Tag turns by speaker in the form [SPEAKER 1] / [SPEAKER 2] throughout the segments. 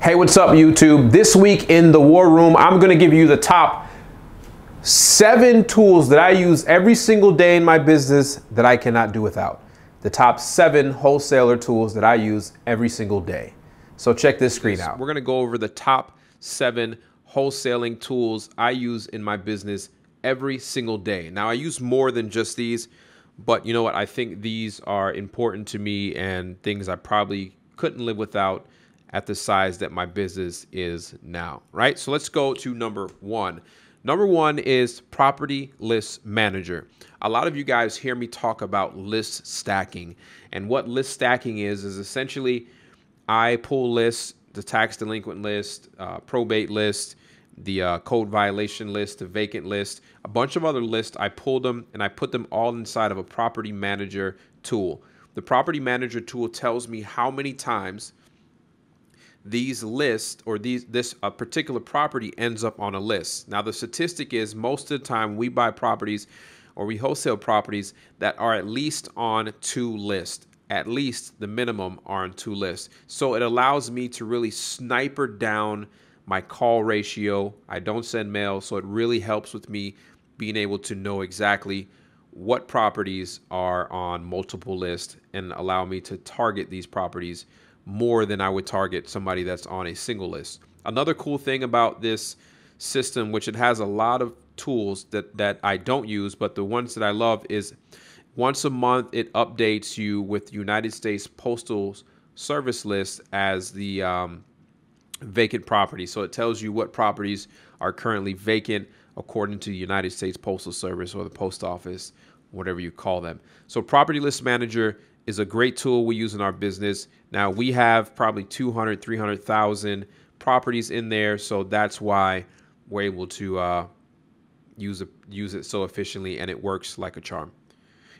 [SPEAKER 1] Hey, what's up, YouTube? This week in the War Room, I'm going to give you the top 7 tools that I use every single day in my business that I cannot do without. The top 7 wholesaler tools that I use every single day. So check this screen out. We're going to go over the top 7 wholesaling tools I use in my business every single day. Now, I use more than just these, but you know what? I think these are important to me and things I probably couldn't live without at the size that my business is now, right? So let's go to number 1. Number 1 is Property List Manager. A lot of you guys hear me talk about list stacking, and what list stacking is essentially I pull lists, the tax delinquent list, probate list, the code violation list, the vacant list, a bunch of other lists. I pull them and I put them all inside of a property manager tool. The property manager tool tells me how many times these lists or this particular property ends up on a list. Now, the statistic is most of the time we buy properties or we wholesale properties that are at least on 2 lists. At least the minimum are on 2 lists. So it allows me to really sniper down my call ratio. I don't send mail, so it really helps with me being able to know exactly what properties are on multiple lists and allow me to target these properties more than I would target somebody that's on a single list. Another cool thing about this system, which it has a lot of tools that I don't use, but the ones that I love, is once a month it updates you with United States Postal Service list as the vacant property. So it tells you what properties are currently vacant according to the United States Postal Service or the post office, whatever you call them. So Property List Manager is a great tool we use in our business. Now, we have probably 200, 300,000 properties in there, so that's why we're able to use it so efficiently, and it works like a charm.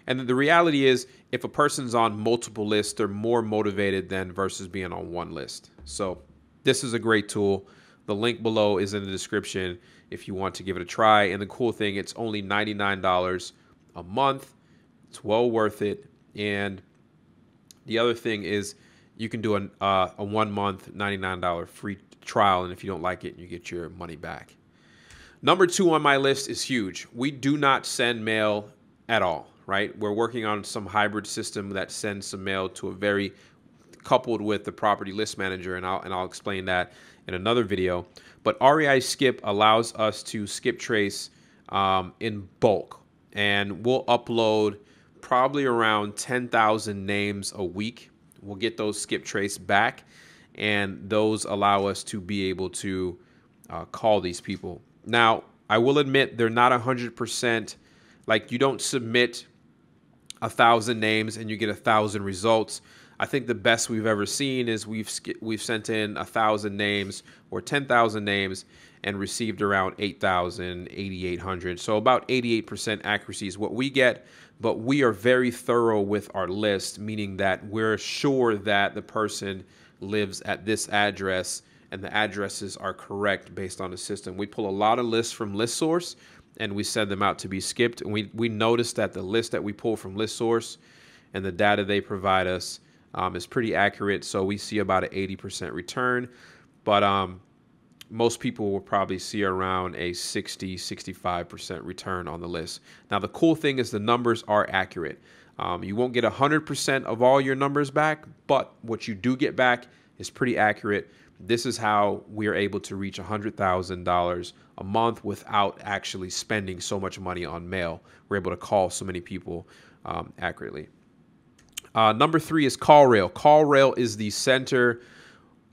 [SPEAKER 1] And the reality is, if a person's on multiple lists, they're more motivated than versus being on one list. So this is a great tool. The link below is in the description if you want to give it a try. And the cool thing, it's only $99 a month. It's well worth it. And the other thing is you can do a 1 month $99 free trial, and if you don't like it, you get your money back. Number 2 on my list is huge. We do not send mail at all, right? We're working on some hybrid system that sends some mail to a very coupled with the Property List Manager, and I'll explain that in another video. But REI Skip allows us to skip trace in bulk, and we'll upload probably around 10,000 names a week. We'll get those skip trace back, and those allow us to be able to call these people. Now, I will admit they're not 100%. Like, you don't submit 1,000 names and you get 1,000 results. I think the best we've ever seen is we've sent in 1,000 names or 10,000 names and received around 8,000, 8,800. So about 88% accuracy is what we get, but we are very thorough with our list, meaning that we're sure that the person lives at this address and the addresses are correct based on the system. We pull a lot of lists from ListSource and we send them out to be skipped. And we noticed that the list that we pull from ListSource and the data they provide us is pretty accurate. So we see about an 80% return, but most people will probably see around a 60, 65% return on the list. Now, the cool thing is the numbers are accurate. You won't get 100% of all your numbers back, but what you do get back is pretty accurate. This is how we are able to reach $100,000 a month without actually spending so much money on mail. We're able to call so many people accurately. Number 3 is CALLRAIL. CALLRAIL is the center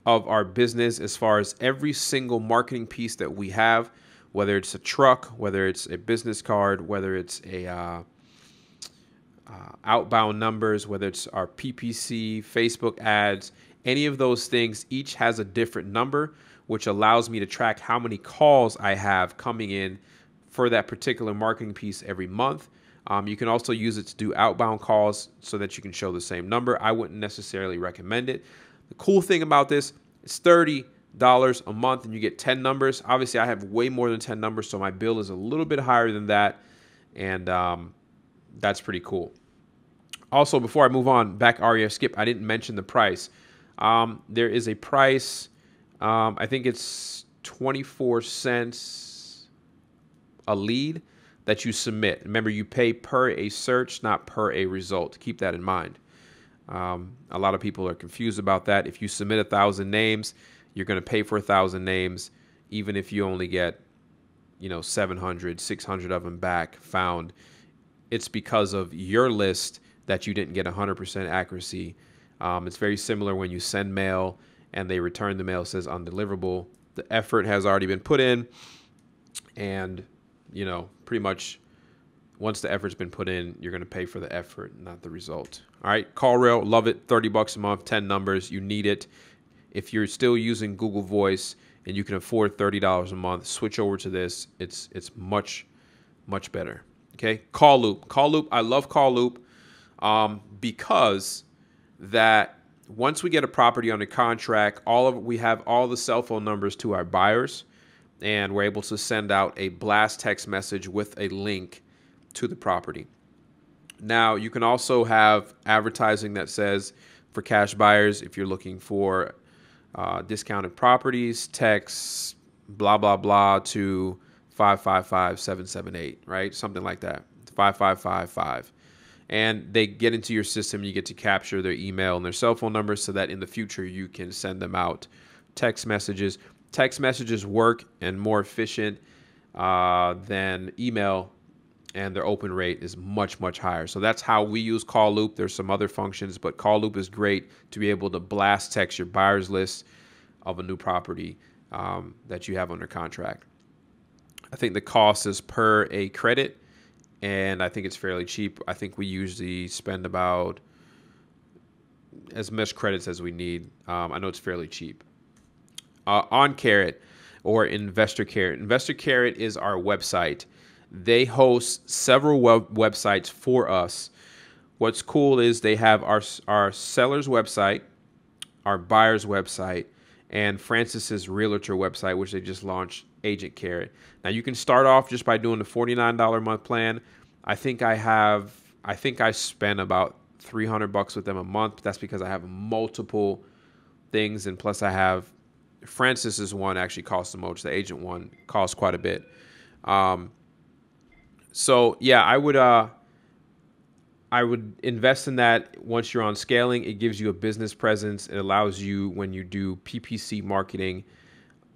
[SPEAKER 1] of our business as far as every single marketing piece that we have, whether it's a truck, whether it's a business card, whether it's a outbound numbers, whether it's our PPC, Facebook ads, any of those things, each has a different number, which allows me to track how many calls I have coming in for that particular marketing piece every month. You can also use it to do outbound calls so that you can show the same number. I wouldn't necessarily recommend it. The cool thing about this is $30 a month and you get 10 numbers. Obviously, I have way more than 10 numbers, so my bill is a little bit higher than that, and that's pretty cool. Also, before I move on, back REI Skip, I didn't mention the price. There is a price I think it's 24 cents a lead that you submit. Remember, you pay per a search, not per a result. Keep that in mind. A lot of people are confused about that. If you submit 1,000 names, you're going to pay for 1,000 names, even if you only get, 700, 600 of them back found. It's because of your list that you didn't get 100% accuracy. It's very similar when you send mail and they return the mail, says undeliverable. The effort has already been put in, and pretty much once the effort's been put in, you're going to pay for the effort, not the result. All right, CALLRAIL, love it. 30 bucks a month, 10 numbers. You need it. If you're still using Google Voice and you can afford $30 a month, switch over to this. It's much, much better. Okay, Call Loop. Call Loop, I love Call Loop because that once we get a property under contract, we have all the cell phone numbers to our buyers, and we're able to send out a blast text message with a link to the property. Now, you can also have advertising that says for cash buyers, if you're looking for discounted properties, text blah, blah, blah to 555-778, right? Something like that, 5555. And they get into your system. You get to capture their email and their cell phone numbers so that in the future you can send them out text messages. Text messages work and more efficient than email, and their open rate is much, much higher. So that's how we use Call Loop. There's some other functions, but Call Loop is great to be able to blast text your buyer's list of a new property that you have under contract. I think the cost is per a credit, and I think it's fairly cheap. I think we usually spend about as much credits as we need. I know it's fairly cheap. On Carrot or Investor Carrot. Investor Carrot is our website. They host several websites for us. What's cool is they have our seller's website, our buyer's website, and Francis's realtor website, which they just launched, Agent Carrot. Now you can start off just by doing the $49 a month plan. I think I spend about $300 with them a month. That's because I have multiple things, and plus I have Francis's one actually costs the most. The agent one costs quite a bit. So yeah, I would invest in that. Once you're on scaling, it gives you a business presence. It allows you, when you do PPC marketing,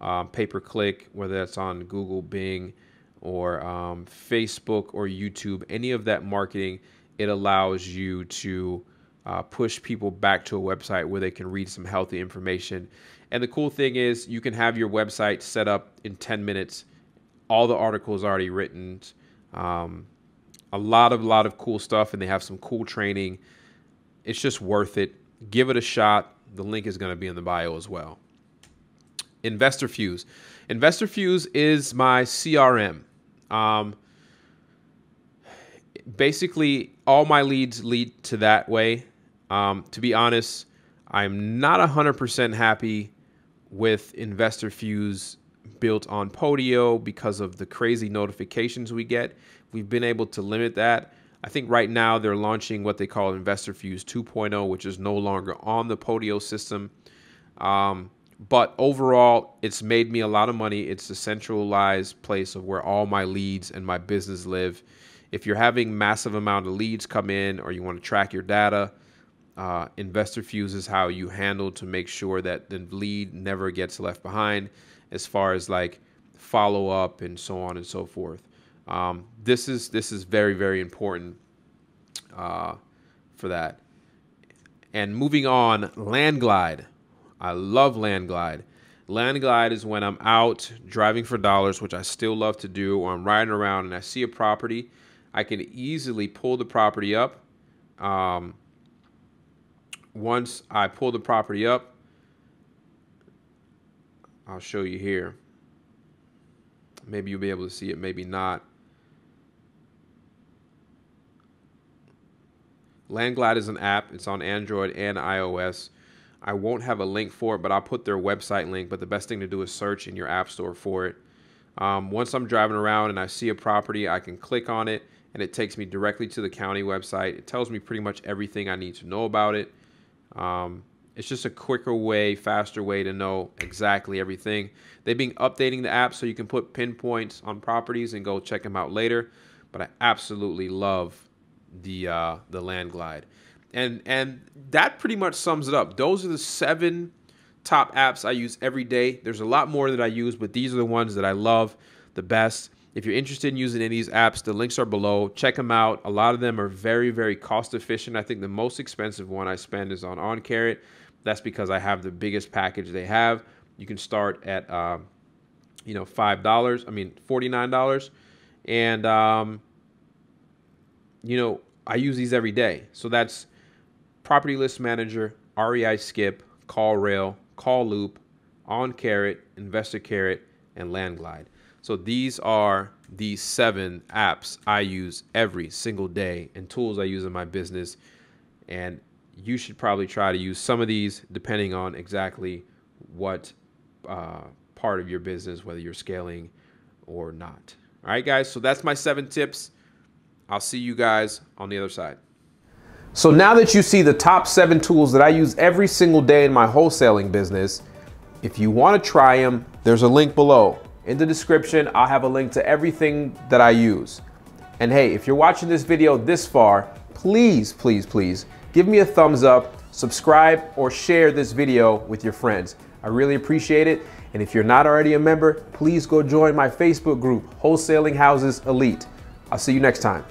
[SPEAKER 1] pay-per-click, whether that's on Google, Bing, or Facebook or YouTube, any of that marketing, it allows you to push people back to a website where they can read some healthy information. And the cool thing is you can have your website set up in 10 minutes. All the articles already written. A lot of cool stuff, and they have some cool training. It's just worth it. Give it a shot. The link is going to be in the bio as well. Investor Fuse. Investor Fuse is my CRM. Basically, all my leads lead to that way. To be honest, I'm not 100% happy with Investor Fuse built on Podio because of the crazy notifications we get. We've been able to limit that. I think right now they're launching what they call Investor Fuse 2.0, which is no longer on the Podio system. But overall, it's made me a lot of money. It's a centralized place of where all my leads and my business live. If you're having massive amount of leads come in, or you want to track your data, Investor Fuse is how you handle to make sure that the lead never gets left behind as far as like follow up and so on and so forth. This is very, very important for that. And moving on, Landglide. I love Landglide. Landglide is when I'm out driving for dollars, which I still love to do, or I'm riding around and I see a property. I can easily pull the property up. Once I pull the property up, I'll show you here. Maybe you'll be able to see it, maybe not. Landglide is an app. It's on Android and iOS. I won't have a link for it, but I'll put their website link. But the best thing to do is search in your app store for it. Once I'm driving around and I see a property, I can click on it, and it takes me directly to the county website. It tells me pretty much everything I need to know about it. It's just a quicker way, faster way to know exactly everything. They've been updating the app so you can put pinpoints on properties and go check them out later. But I absolutely love the Land Glide. And that pretty much sums it up. Those are the 7 top apps I use every day. There's a lot more that I use, but these are the ones that I love the best. If you're interested in using any of these apps, the links are below. Check them out. A lot of them are very, very cost efficient. I think the most expensive one I spend is on OnCarrot. That's because I have the biggest package they have. You can start at $49. And I use these every day. So that's Property List Manager, REI Skip, CALLRAIL, Call Loop, OnCarrot, Investor Carrot, and Land Glide. So these are the 7 apps I use every single day and tools I use in my business. And you should probably try to use some of these depending on exactly what part of your business, whether you're scaling or not. All right, guys, so that's my 7 tips. I'll see you guys on the other side. So now that you see the top 7 tools that I use every single day in my wholesaling business, if you want to try them, there's a link below. In the description, I'll have a link to everything that I use. And hey, if you're watching this video this far, please, please, please give me a thumbs up, subscribe, or share this video with your friends. I really appreciate it. And if you're not already a member, please go join my Facebook group, Wholesaling Houses Elite. I'll see you next time.